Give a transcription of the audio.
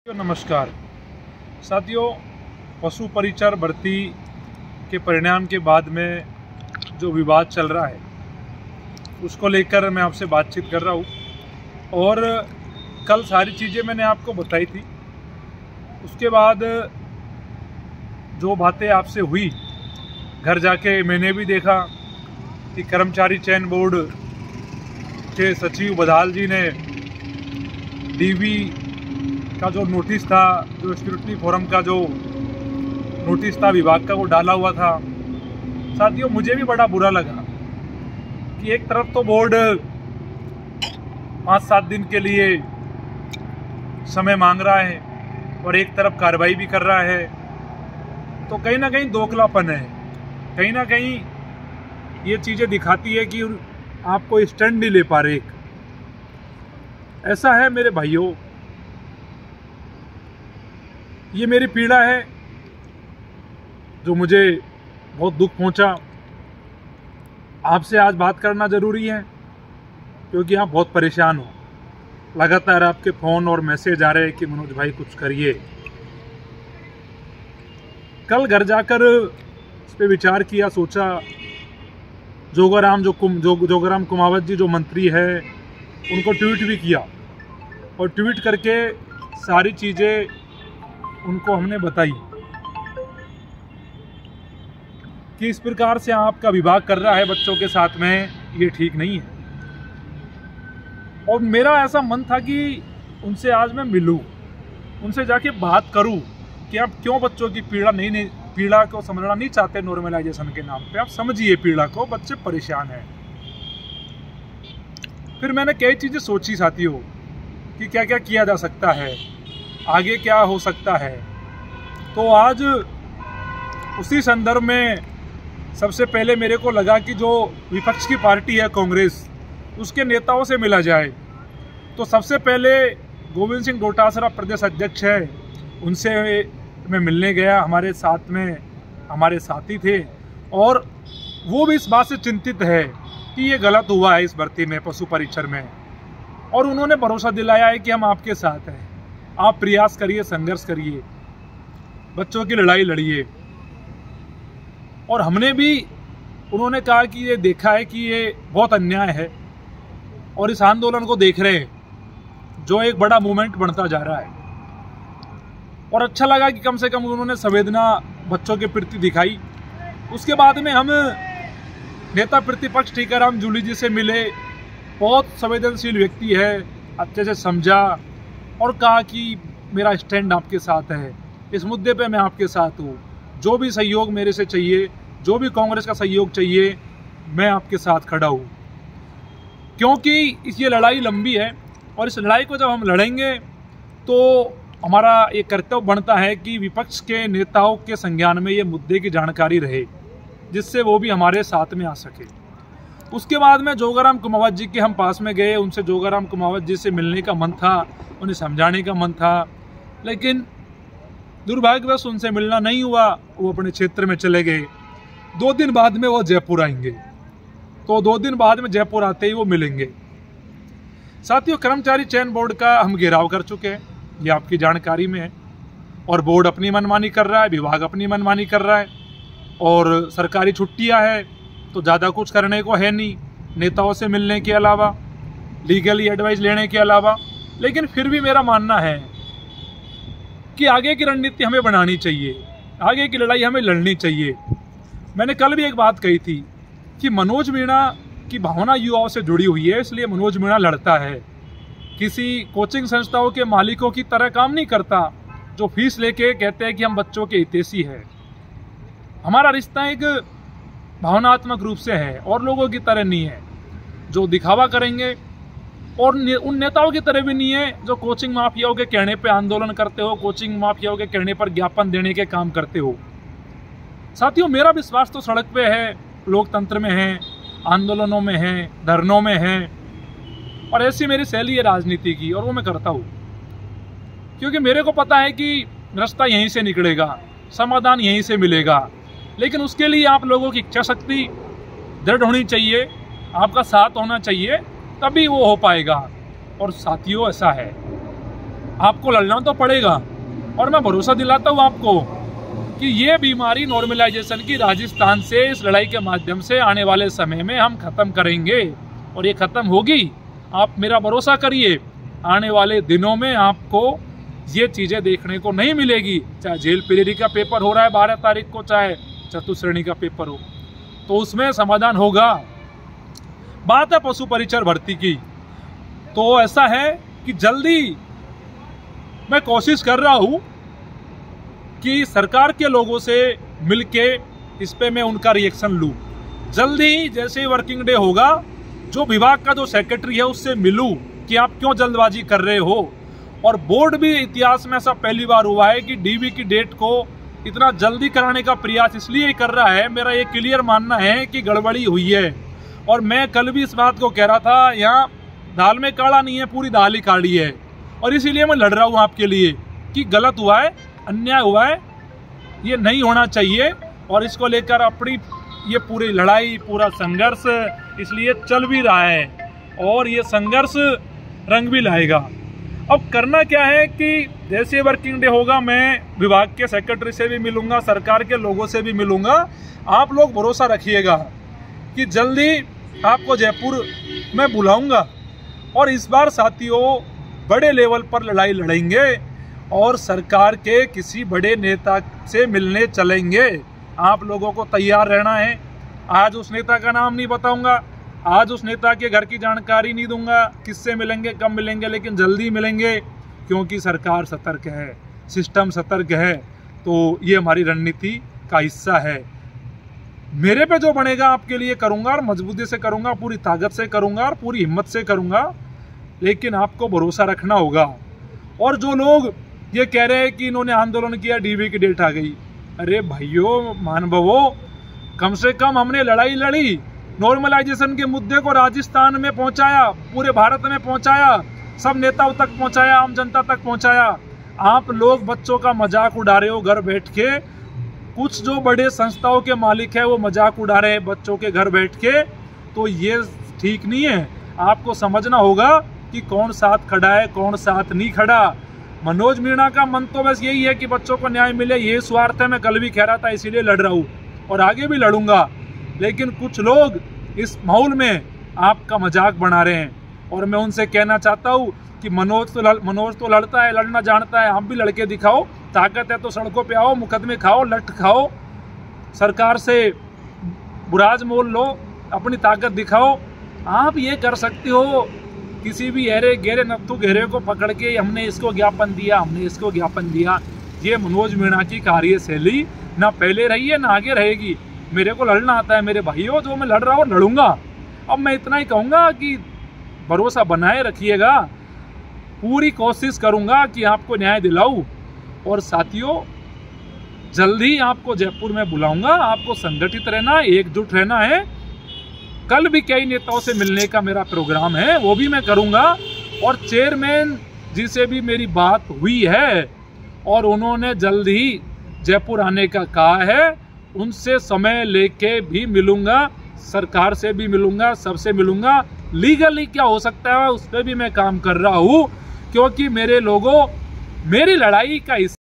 नमस्कार साथियों, पशु परिचर भर्ती के परिणाम के बाद में जो विवाद चल रहा है उसको लेकर मैं आपसे बातचीत कर रहा हूँ। और कल सारी चीज़ें मैंने आपको बताई थी। उसके बाद जो बातें आपसे हुई, घर जाके मैंने भी देखा कि कर्मचारी चयन बोर्ड के सचिव बदाल जी ने डीवी का जो नोटिस था, जो स्क्रूटनी फोरम का जो नोटिस था विभाग का, वो डाला हुआ था। साथियों, मुझे भी बड़ा बुरा लगा कि एक तरफ तो बोर्ड 5-7 दिन के लिए समय मांग रहा है और एक तरफ कार्रवाई भी कर रहा है, तो कहीं ना कहीं दोखलापन है। कहीं ना कहीं ये चीज़ें दिखाती है कि आपको स्टैंड नहीं ले पा रहे। ऐसा है मेरे भाइयों, ये मेरी पीड़ा है जो मुझे बहुत दुख पहुंचा। आपसे आज बात करना ज़रूरी है क्योंकि आप बहुत परेशान हो। लगातार आपके फ़ोन और मैसेज आ रहे हैं कि मनोज भाई कुछ करिए। कल घर जाकर इस पर विचार किया, सोचा जोगाराम कुमावत जी जो मंत्री है उनको ट्वीट भी किया और ट्वीट करके सारी चीज़ें उनको हमने बताई कि इस प्रकार से आपका विभाग कर रहा है बच्चों के साथ में, ये ठीक नहीं है। और मेरा ऐसा मन था कि उनसे आज मैं मिलूं, उनसे जाके बात करूं कि आप क्यों बच्चों की पीड़ा को समझना नहीं चाहते। नॉर्मलाइजेशन के नाम पे आप समझिए पीड़ा को, बच्चे परेशान हैं। फिर मैंने कई चीज़ें सोची साथियों कि क्या क्या किया जा सकता है, आगे क्या हो सकता है। तो आज उसी संदर्भ में सबसे पहले मेरे को लगा कि जो विपक्ष की पार्टी है कांग्रेस, उसके नेताओं से मिला जाए। तो सबसे पहले गोविंद सिंह डोटासरा प्रदेश अध्यक्ष है, उनसे मैं मिलने गया। हमारे साथ में हमारे साथी थे और वो भी इस बात से चिंतित है कि ये गलत हुआ है इस भर्ती में, पशु परिचर में। और उन्होंने भरोसा दिलाया है कि हम आपके साथ हैं, आप प्रयास करिए, संघर्ष करिए, बच्चों की लड़ाई लड़िए। और हमने भी, उन्होंने कहा कि ये देखा है कि ये बहुत अन्याय है और इस आंदोलन को देख रहे हैं जो एक बड़ा मूवमेंट बनता जा रहा है। और अच्छा लगा कि कम से कम उन्होंने संवेदना बच्चों के प्रति दिखाई। उसके बाद में हम नेता प्रतिपक्ष टीकाराम जूली जी से मिले। बहुत संवेदनशील व्यक्ति है, अच्छे से समझा और कहा कि मेरा स्टैंड आपके साथ है, इस मुद्दे पे मैं आपके साथ हूँ। जो भी सहयोग मेरे से चाहिए, जो भी कांग्रेस का सहयोग चाहिए, मैं आपके साथ खड़ा हूँ। क्योंकि ये लड़ाई लंबी है और इस लड़ाई को जब हम लड़ेंगे तो हमारा ये कर्तव्य बनता है कि विपक्ष के नेताओं के संज्ञान में ये मुद्दे की जानकारी रहे, जिससे वो भी हमारे साथ में आ सके। उसके बाद में जोगाराम कुमावत जी के हम पास में गए। उनसे जोगाराम कुमावत जी से मिलने का मन था, उन्हें समझाने का मन था, लेकिन दुर्भाग्यवश उनसे मिलना नहीं हुआ। वो अपने क्षेत्र में चले गए। 2 दिन बाद में वो जयपुर आएंगे, तो 2 दिन बाद में जयपुर आते ही वो मिलेंगे। साथियों, कर्मचारी चयन बोर्ड का हम घेराव कर चुके हैं, ये आपकी जानकारी में है। और बोर्ड अपनी मनमानी कर रहा है, विभाग अपनी मनमानी कर रहा है और सरकारी छुट्टियां है तो ज़्यादा कुछ करने को है नहीं, नेताओं से मिलने के अलावा, लीगली एडवाइस लेने के अलावा। लेकिन फिर भी मेरा मानना है कि आगे की रणनीति हमें बनानी चाहिए, आगे की लड़ाई हमें लड़नी चाहिए। मैंने कल भी एक बात कही थी कि मनोज मीणा की भावना युवाओं से जुड़ी हुई है, इसलिए मनोज मीणा लड़ता है। किसी कोचिंग संस्थाओं के मालिकों की तरह काम नहीं करता जो फीस लेके कहते हैं कि हम बच्चों के हितैषी है। हमारा रिश्ता एक भावनात्मक रूप से है और लोगों की तरह नहीं है जो दिखावा करेंगे, और उन नेताओं की तरह भी नहीं है जो कोचिंग माफियाओं के कहने पे आंदोलन करते हो, कोचिंग माफियाओं के कहने पर ज्ञापन देने के काम करते हो। साथियों, मेरा विश्वास तो सड़क पे है, लोकतंत्र में है, आंदोलनों में है, धरनों में है, और ऐसी मेरी शैली है राजनीति की और वो मैं करता हूँ। क्योंकि मेरे को पता है कि रास्ता यहीं से निकलेगा, समाधान यहीं से मिलेगा। लेकिन उसके लिए आप लोगों की इच्छा शक्ति दृढ़ होनी चाहिए, आपका साथ होना चाहिए, तभी वो हो पाएगा। और साथियों, ऐसा है आपको लड़ना तो पड़ेगा। और मैं भरोसा दिलाता हूँ आपको कि ये बीमारी नॉर्मलाइजेशन की राजस्थान से इस लड़ाई के माध्यम से आने वाले समय में हम खत्म करेंगे और ये खत्म होगी। आप मेरा भरोसा करिए, आने वाले दिनों में आपको ये चीजें देखने को नहीं मिलेगी। चाहे जेल पीरियड का पेपर हो रहा है 12 तारीख को, चाहे चतुश्रेणी का पेपर हो, तो उसमें समाधान होगा। बात है पशु परिचर भर्ती की, तो ऐसा है कि जल्दी मैं कोशिश कर रहा हूं कि सरकार के लोगों से मिलके इस पे मैं उनका रिएक्शन लूं। जल्दी जैसे वर्किंग डे होगा, जो विभाग का जो सेक्रेटरी है उससे मिलूं कि आप क्यों जल्दबाजी कर रहे हो। और बोर्ड भी इतिहास में ऐसा पहली बार हुआ है कि डीवी की डेट को इतना जल्दी कराने का प्रयास इसलिए कर रहा है। मेरा ये क्लियर मानना है कि गड़बड़ी हुई है। और मैं कल भी इस बात को कह रहा था, यहाँ दाल में काला नहीं है, पूरी दाल ही काली है। और इसीलिए मैं लड़ रहा हूँ आपके लिए कि गलत हुआ है, अन्याय हुआ है, ये नहीं होना चाहिए। और इसको लेकर अपनी ये पूरी लड़ाई, पूरा संघर्ष इसलिए चल भी रहा है और ये संघर्ष रंग भी लाएगा। अब करना क्या है कि जैसे वर्किंग डे होगा, मैं विभाग के सेक्रेटरी से भी मिलूंगा, सरकार के लोगों से भी मिलूंगा। आप लोग भरोसा रखिएगा कि जल्दी आपको जयपुर में बुलाऊंगा और इस बार साथियों बड़े लेवल पर लड़ाई लड़ेंगे और सरकार के किसी बड़े नेता से मिलने चलेंगे। आप लोगों को तैयार रहना है। आज उस नेता का नाम नहीं बताऊंगा, आज उस नेता के घर की जानकारी नहीं दूंगा, किससे मिलेंगे, कब मिलेंगे, लेकिन जल्दी मिलेंगे, क्योंकि सरकार सतर्क है, सिस्टम सतर्क है। तो ये हमारी रणनीति का हिस्सा है। मेरे पे जो बनेगा आपके लिए करूंगा और मजबूती से करूंगा, पूरी ताकत से करूंगा और पूरी हिम्मत से करूंगा, लेकिन आपको भरोसा रखना होगा। और जो लोग ये कह रहे हैं कि इन्होंने आंदोलन किया, डीवी की डेट आ गई, अरे भाइयों मानवों, कम से कम हमने लड़ाई लड़ी, नॉर्मलाइजेशन के मुद्दे को राजस्थान में पहुंचाया, पूरे भारत में पहुंचाया, सब नेताओं तक पहुंचाया, आम जनता तक पहुंचाया। आप लोग बच्चों का मजाक उड़ा रहे हो घर बैठ के। कुछ जो बड़े संस्थाओं के मालिक है वो मजाक उड़ा रहे हैं बच्चों के घर बैठ के, तो ये ठीक नहीं है। आपको समझना होगा कि कौन साथ खड़ा है, कौन साथ नहीं खड़ा। मनोज मीणा का मन तो बस यही है कि बच्चों को न्याय मिले, ये स्वार्थ है। मैं कल भी कह रहा था, इसीलिए लड़ रहा हूँ और आगे भी लड़ूंगा। लेकिन कुछ लोग इस माहौल में आपका मजाक बना रहे हैं और मैं उनसे कहना चाहता हूँ कि मनोज तो लड़ता है, लड़ना जानता है, हम भी लड़के दिखाओ। ताकत है तो सड़कों पे आओ, मुकदमे खाओ, लठ खाओ, सरकार से बुराज मोल लो, अपनी ताकत दिखाओ। आप ये कर सकते हो, किसी भी अरे गहरे नत्थु गहरे को पकड़ के हमने इसको ज्ञापन दिया, हमने इसको ज्ञापन दिया। ये मनोज मीणा की कार्यशैली ना पहले रही है ना आगे रहेगी। मेरे को लड़ना आता है मेरे भाइयों, जो मैं लड़ रहा हूँ लड़ूंगा। अब मैं इतना ही कहूँगा कि भरोसा बनाए रखिएगा, पूरी कोशिश करूँगा कि आपको न्याय दिलाऊं। और साथियों जल्दी आपको जयपुर में बुलाऊंगा। आपको संगठित रहना है, एकजुट रहना है। कल भी कई नेताओं से मिलने का मेरा प्रोग्राम है, वो भी मैं करूंगा। और चेयरमैन जी से भी मेरी बात हुई है और उन्होंने जल्द ही जयपुर आने का कहा है। उनसे समय लेके भी मिलूंगा, सरकार से भी मिलूंगा, सबसे मिलूंगा। लीगली क्या हो सकता है उस पर भी मैं काम कर रहा हूँ, क्योंकि मेरे लोगों मेरी लड़ाई का